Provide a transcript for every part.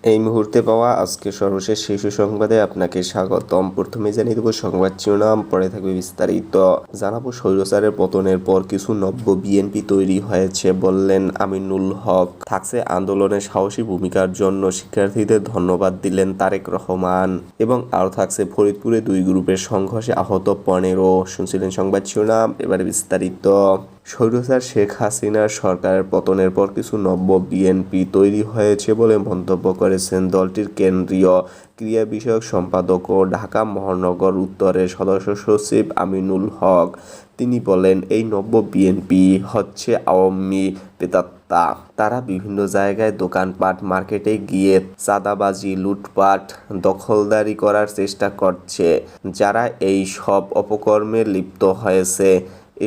এই মুহূর্তে পাওয়া আজকের সর্বশেষ শীর্ষ সংবাদে আপনাকে স্বাগতম। প্রথমে জানিয়ে দেব সংবাদ শিরোনাম, পরে থাকবে বিস্তারিত। জানাবো স্বৈরাচারের পতনের পর কিছু নব্য বিএনপি তৈরি হয়েছে বললেন আমিনুল হক। থাকছে আন্দোলনের সাহসী ভূমিকার জন্য শিক্ষার্থীদের ধন্যবাদ দিলেন তারেক রহমান। এবং আরও থাকছে ফরিদপুরে দুই গ্রুপের সংঘর্ষে আহত 15। শুনছিলেন সংবাদ শিরোনাম, এবারে বিস্তারিত। স্বৈরাচার শেখ হাসিনার সরকারের পতনের পর কিছু নব্য বিএনপি তৈরি হয়েছে বলে মন্তব্য করেছেন দলটির কেন্দ্রীয় ক্রীড়া বিষয়ক সম্পাদক ও ঢাকা মহানগর উত্তরের সদস্য সচিব আমিনুল হক। তিনি বলেন, এই নব্য বিএনপি হচ্ছে আওয়ামী প্রেতাত্মা। তারা বিভিন্ন জায়গায় দোকানপাট, মার্কেটে গিয়ে চাঁদাবাজি, লুটপাট, দখলদারি করার চেষ্টা করছে। যারা এই সব অপকর্মে লিপ্ত হয়েছে,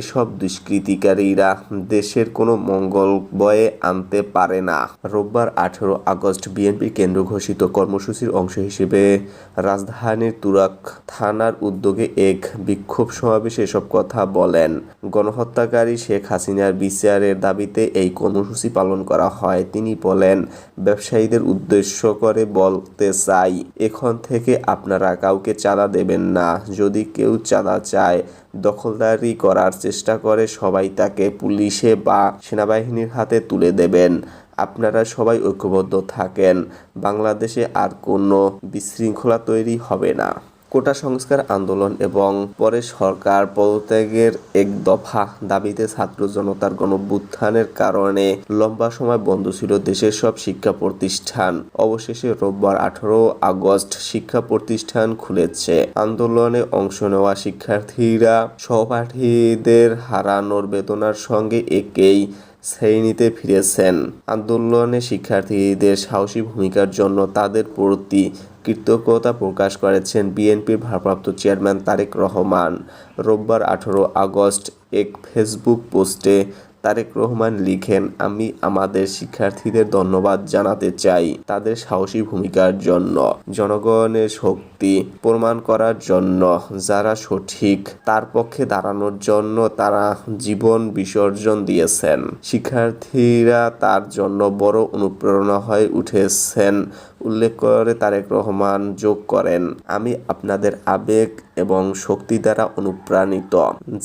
এসব দুষ্কৃতিকারীরা দেশের কোনো মঙ্গল বয়ে আনতে পারে না। রোববার 18 আগস্ট বিএনপির কেন্দ্র ঘোষিত কর্মসূচির অংশ হিসেবে রাজধানীর তুরাগ থানার উদ্যোগে এক বিক্ষোভ সমাবেশে এসব কথা বলেন। গণহত্যাকারী শেখ হাসিনার বিচারের দাবিতে এই কর্মসূচি পালন করা হয়। তিনি বলেন, ব্যবসায়ীদের উদ্দেশ্য করে বলতে চাই, এখন থেকে আপনারা কাউকে চাঁদা দেবেন না। যদি কেউ চাঁদা চায়, দখলদারি করার চেষ্টা করে, সবাই তাকে পুলিশে বা সেনাবাহিনীর হাতে তুলে দেবেন। আপনারা সবাই ঐক্যবদ্ধ থাকেন, বাংলাদেশে আর কোনো বিশৃঙ্খলা তৈরি হবে না। কোটা সংস্কার আন্দোলন এবং পরে সরকার পদত্যাগের এক দফা দাবিতে ছাত্র জনতার গণঅভ্যুত্থানের কারণে লম্বা সময় বন্ধ ছিল দেশের সব শিক্ষা প্রতিষ্ঠান। অবশেষে রোববার 18 আগস্ট শিক্ষা প্রতিষ্ঠান খুলেছে। আন্দোলনে অংশ নেওয়া শিক্ষার্থীরা সহপাঠীদের হারানোর বেদনার সঙ্গে একই শ্রেণীতে ফিরেছেন। আন্দোলনে শিক্ষার্থীদের সাহসী ভূমিকার জন্য তাদের প্রতি কৃতজ্ঞতা প্রকাশ করেছেন বিএনপির ভারপ্রাপ্ত চেয়ারম্যান তারেক রহমান। রোববার 18 আগস্ট এক ফেসবুক পোস্টে তারেক রহমান লিখেন, আমি আমাদের শিক্ষার্থীদের ধন্যবাদ জানাতে চাই তাদের সাহসী ভূমিকার জন্য, জনগণের শক্তি প্রমাণ করার জন্য, যারা সঠিক তার পক্ষে দাঁড়ানোর জন্য তারা জীবন বিসর্জন দিয়েছেন। শিক্ষার্থীরা তার জন্য বড় অনুপ্রেরণা হয়ে উঠেছেন উল্লেখ করে তারেক রহমান যোগ করেন, আমি আপনাদের আবেগ এবং শক্তি দ্বারা অনুপ্রাণিত,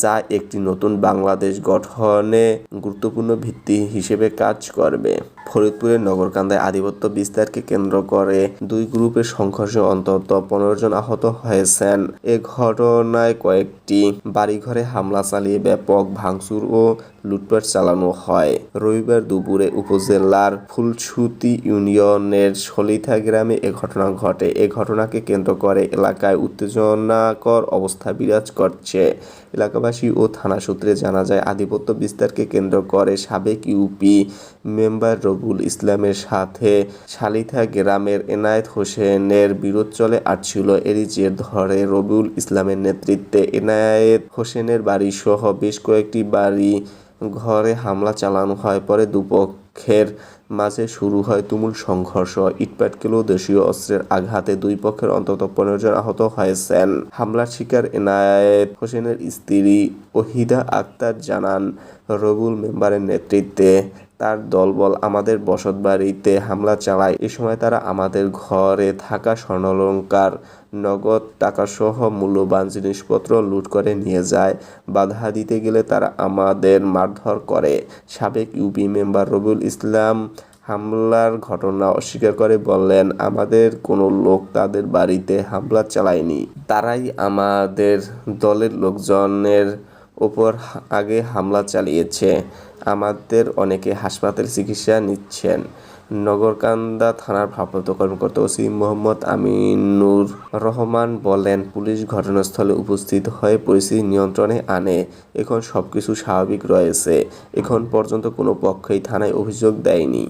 যা একটি নতুন বাংলাদেশ গঠনে গুরুত্বপূর্ণ ভিত্তি হিসেবে কাজ করবে। ফরিদপুরের নগরকান্দায় আধিপত্য বিস্তারকে কেন্দ্র করে দুই গ্রুপের সংঘর্ষে অন্তত 15 জন আহত হয়েছেন। এ ঘটনায় কয়েকটি বাড়িঘরে হামলা চালিয়ে ব্যাপক ভাঙচুর ও লুটপাট চালানো হয়। রবিবার দুপুরে উপজেলার ফুলছুতি ইউনিয়নের সলিথা গ্রামে এ ঘটনা ঘটে। এ ঘটনাকে কেন্দ্র করে এলাকায় উত্তেজনাকর অবস্থা বিরাজ করছে। এলাকাবাসী ও থানা সূত্রে জানা যায়, আধিপত্য বিস্তারকে কেন্দ্র করে সাবেক ইউপি মেম্বার রবিউল ইসলামের সাথে সালিথা গ্রামের এনায়েত হোসেনের বিরোধ চলে আসছিল। এরই জের ধরে রবিউল ইসলামের নেতৃত্বে এনায়েত হোসেনের বাড়িসহ বেশ কয়েকটি বাড়ি ঘরে হামলা চালানো হয়। পরে দুপক্ষের মাঝে শুরু হয় তুমুল সংঘর্ষ। ইটপাটকেল ও দেশীয় অস্ত্রের আঘাতে দুই পক্ষের অন্তত 15 জন আহত হয়েছেন। হামলার শিকার এনায়েত হোসেনের স্ত্রী ওহিদা আক্তার জানান, রবিউল মেম্বারের নেতৃত্বে তার দলবল আমাদের বসতবাড়িতে হামলা চালায়। এ সময় তারা আমাদের ঘরে থাকা স্বর্ণালংকার, নগদ টাকাসহ মূল্যবান জিনিসপত্র লুট করে নিয়ে যায়। বাধা দিতে গেলে তারা আমাদের মারধর করে। সাবেক ইউপি মেম্বার রবিউল ইসলাম হামলার ঘটনা অস্বীকার করে বললেন, আমাদের কোনো লোক তাদের বাড়িতে হামলা চালায়নি। তারাই আমাদের দলের লোকজনের ওপর আগে হামলা চালিয়েছে। আমাদের অনেকে হাসপাতালে চিকিৎসা নিচ্ছেন। নগরকান্দা থানার ভারপ্রাপ্ত কর্মকর্তা ওসি মোহাম্মদ আমিনুর রহমান বলেন, পুলিশ ঘটনাস্থলে উপস্থিত হয়ে পরিস্থিতি নিয়ন্ত্রণে আনে। এখন সবকিছু স্বাভাবিক রয়েছে। এখন পর্যন্ত কোনো পক্ষই থানায় অভিযোগ দেয়নি।